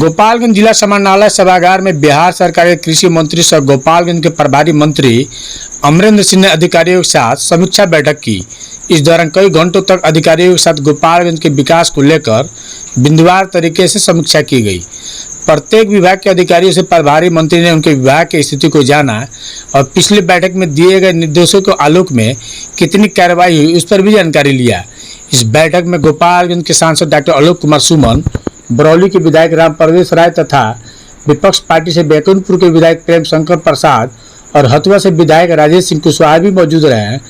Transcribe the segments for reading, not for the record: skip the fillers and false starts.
गोपालगंज जिला समाहरणालय सभागार में बिहार सरकार के कृषि मंत्री सह गोपालगंज के प्रभारी मंत्री अमरेंद्र सिंह ने अधिकारियों के साथ समीक्षा बैठक की। इस दौरान कई घंटों तक अधिकारियों के साथ गोपालगंज के विकास को लेकर बिंदुवार तरीके से समीक्षा की गई। प्रत्येक विभाग के अधिकारियों से प्रभारी मंत्री ने उनके विभाग की स्थिति को जाना और पिछली बैठक में दिए गए निर्देशों के आलोक में कितनी कार्रवाई हुई उस पर भी जानकारी लिया। इस बैठक में गोपालगंज के सांसद डॉक्टर आलोक कुमार सुमन, बरौली के विधायक राम परवेश राय तथा विपक्ष पार्टी से बैकुंठपुर के विधायक प्रेम शंकर प्रसाद और हथुआ से विधायक राजेश सिंह कुशवाहा भी मौजूद रहे हैं।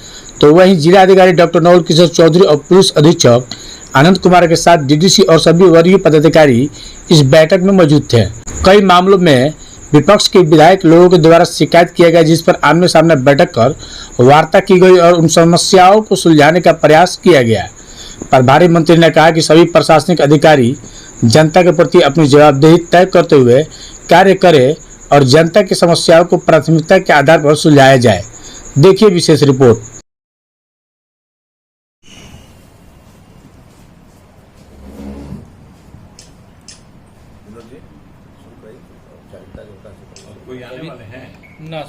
तो वहीं जिला अधिकारी डॉक्टर नवल किशोर चौधरी और पुलिस अधीक्षक आनंद कुमार के साथ डीडीसी और सभी वरीय पदाधिकारी इस बैठक में मौजूद थे। कई मामलों में विपक्ष के विधायक लोगों के द्वारा शिकायत किया गया, जिस पर आमने सामने बैठक कर वार्ता की गई और उन समस्याओं को सुलझाने का प्रयास किया गया। प्रभारी मंत्री ने कहा कि सभी प्रशासनिक अधिकारी जनता के प्रति अपनी जवाबदेही तय करते हुए कार्य करें और जनता की समस्याओं को प्राथमिकता के आधार पर सुलझाया जाए। देखिए विशेष रिपोर्ट।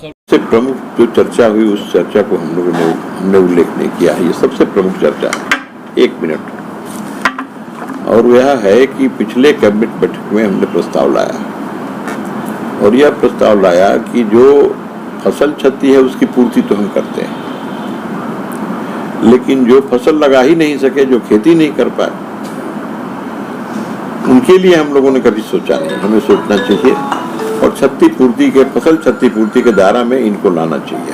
सबसे प्रमुख जो चर्चा हुई उस चर्चा को हमने उल्लेख नहीं किया है। ये सबसे प्रमुख चर्चा है। 1 मिनट। और यह है कि पिछले कैबिनेट बैठक में हमने प्रस्ताव लाया और यह प्रस्ताव लाया कि जो फसल क्षति है उसकी पूर्ति तो हम करते हैं, लेकिन जो फसल लगा ही नहीं सके, जो खेती नहीं कर पाए, उनके लिए हम लोगों ने कभी सोचा नहीं। हमें सोचना चाहिए और फसल क्षति पूर्ति के दायरा में इनको लाना चाहिए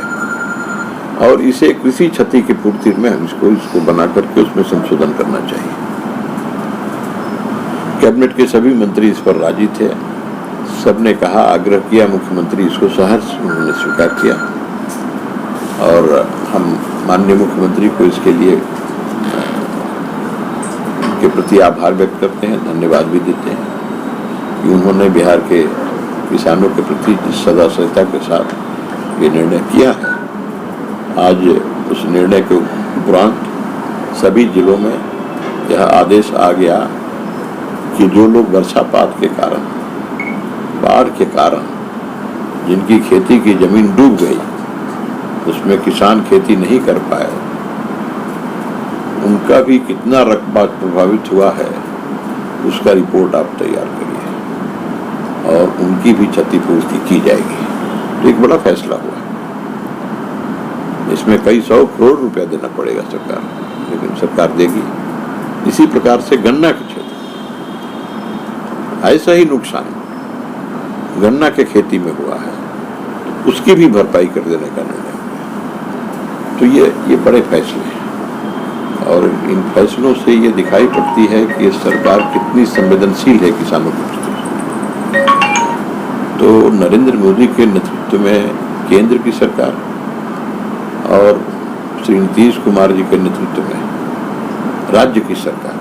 और इसे कृषि क्षति की पूर्ति में हम इसको बना करके उसमें संशोधन करना चाहिए। कैबिनेट के सभी मंत्री इस पर राजी थे। सबने कहा, आग्रह किया, मुख्यमंत्री इसको सहर्ष उन्होंने स्वीकार किया और हम माननीय मुख्यमंत्री को इसके लिए के प्रति आभार व्यक्त करते हैं, धन्यवाद भी देते हैं कि उन्होंने बिहार के किसानों के प्रति जिस सदाशयता के साथ ये निर्णय किया है। आज उस निर्णय के उपरांत सभी जिलों में यह आदेश आ गया कि जो लोग वर्षापात के कारण, बाढ़ के कारण जिनकी खेती की जमीन डूब गई, उसमें किसान खेती नहीं कर पाए, उनका भी कितना रकबा प्रभावित हुआ है उसका रिपोर्ट आप तैयार करिए और उनकी भी क्षतिपूर्ति की जाएगी। तो एक बड़ा फैसला हुआ। इसमें कई 100 करोड़ रुपया देना पड़ेगा सरकार, लेकिन सरकार देगी। इसी प्रकार से गन्ना के क्षेत्र ऐसा ही नुकसान गन्ना के खेती में हुआ है, उसकी भी भरपाई कर देने का निर्णय हुआ। तो ये बड़े फैसले हैं और इन फैसलों से ये दिखाई पड़ती है कि ये सरकार कितनी संवेदनशील है किसानों के प्रति। तो नरेंद्र मोदी के नेतृत्व में केंद्र की सरकार और श्री नीतीश कुमार जी के नेतृत्व में राज्य की सरकार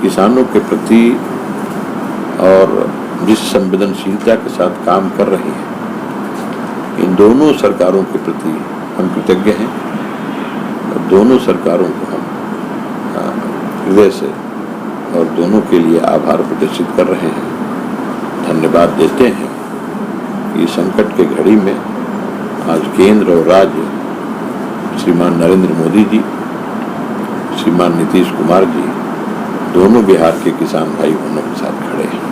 किसानों के प्रति और जिस संवेदनशीलता के साथ काम कर रही है, इन दोनों सरकारों के प्रति हम कृतज्ञ हैं और दोनों सरकारों को हम हृदय से और दोनों के लिए आभार प्रदर्शित कर रहे हैं, धन्यवाद देते हैं कि संकट के घड़ी में आज केंद्र और राज्य श्रीमान नरेंद्र मोदी जी, श्रीमान नीतीश कुमार जी दोनों बिहार के किसान भाई बहनों के साथ खड़े हैं।